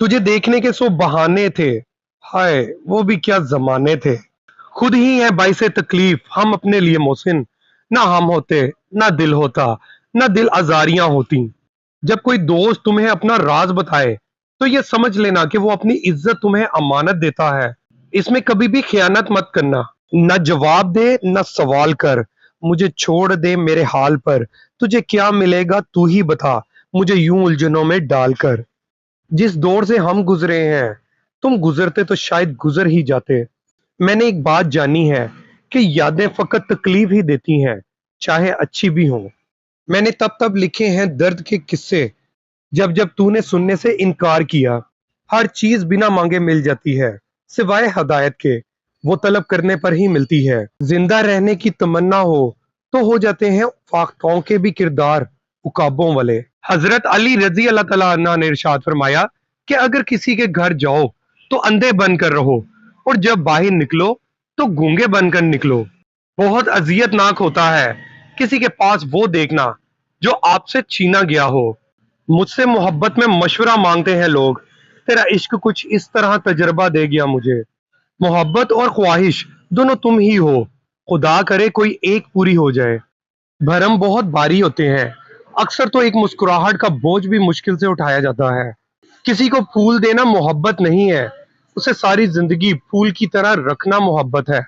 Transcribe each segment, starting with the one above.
तुझे देखने के सौ बहाने थे। हाय वो भी क्या जमाने थे। खुद ही है बाइसे तकलीफ हम अपने लिए मोहसिन। ना हम होते, ना दिल होता, ना दिल आजारियां होती। जब कोई दोस्त तुम्हें अपना राज बताए तो ये समझ लेना कि वो अपनी इज्जत तुम्हें अमानत देता है। इसमें कभी भी खयानत मत करना। न जवाब दे न सवाल कर, मुझे छोड़ दे मेरे हाल पर। तुझे क्या मिलेगा तू ही बता, मुझे यूं उलझनों में डालकर। जिस दौर से हम गुजरे हैं, तुम गुजरते तो शायद गुजर ही जाते। मैंने एक बात जानी है कि यादें फकत तकलीफ ही देती हैं, चाहे अच्छी भी हों। मैंने तब तब लिखे हैं दर्द के किस्से, जब जब तूने सुनने से इनकार किया। हर चीज बिना मांगे मिल जाती है, सिवाय हदायत के। वो तलब करने पर ही मिलती है। जिंदा रहने की तमन्ना हो तो हो जाते हैं फाख्ताओं के भी किरदार उकाबों वाले। हजरत अली रजी अल्लाह तआला अन्हा ने इरशाद फरमाया कि अगर किसी के घर जाओ तो अंधे बन कर रहो, और जब बाहर निकलो तो गूंगे बनकर निकलो। बहुत अजियतनाक होता है किसी के पास वो देखना जो आपसे छीना गया हो। मुझसे मोहब्बत में मशवरा मांगते हैं लोग, तेरा इश्क कुछ इस तरह तजर्बा दे गया मुझे। मोहब्बत और ख्वाहिश दोनों तुम ही हो, खुदा करे कोई एक पूरी हो जाए। भरम बहुत भारी होते हैं, अक्सर तो एक मुस्कुराहट का बोझ भी मुश्किल से उठाया जाता है। किसी को फूल देना मोहब्बत नहीं है, उसे सारी जिंदगी फूल की तरह रखना मोहब्बत है।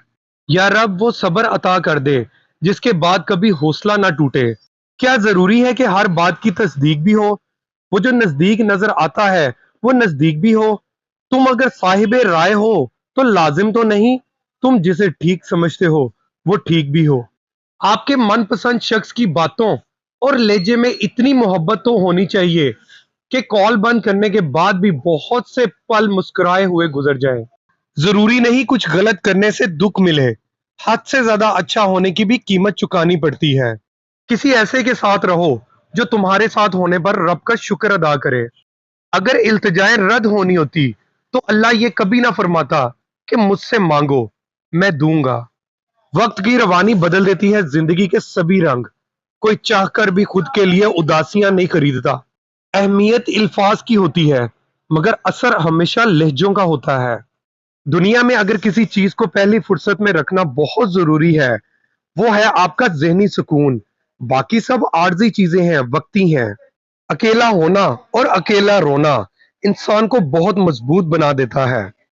या रब वो सब्र अता कर दे जिसके बाद कभी हौसला ना टूटे। क्या जरूरी है कि हर बात की तस्दीक भी हो? वो जो नजदीक नजर आता है वो नजदीक भी हो। तुम अगर साहिबे राय हो तो लाजिम तो नहीं तुम जिसे ठीक समझते हो वो ठीक भी हो। आपके मनपसंद शख्स की बातों और लहजे में इतनी मोहब्बत तो होनी चाहिए कि कॉल बंद करने के बाद भी बहुत से पल मुस्कुराए हुए गुजर जाएं। जरूरी नहीं कुछ गलत करने से दुख मिले, हद से ज्यादा अच्छा होने की भी कीमत चुकानी पड़ती है। किसी ऐसे के साथ रहो जो तुम्हारे साथ होने पर रब का शुक्र अदा करे। अगर इल्तिजाएं रद्द होनी होती तो अल्लाह ये कभी ना फरमाता कि मुझसे मांगो, मैं दूंगा। वक्त की रवानी बदल देती है जिंदगी के सभी रंग। कोई चाहकर भी खुद के लिए उदासियां नहीं खरीदता। अहमियत इल्फाज की होती है, मगर असर हमेशा लहजों का होता है। दुनिया में अगर किसी चीज को पहली फुर्सत में रखना बहुत जरूरी है, वो है आपका ज़हनी सुकून। बाकी सब आर्जी चीजें हैं, वक्ती हैं। अकेला होना और अकेला रोना इंसान को बहुत मजबूत बना देता है।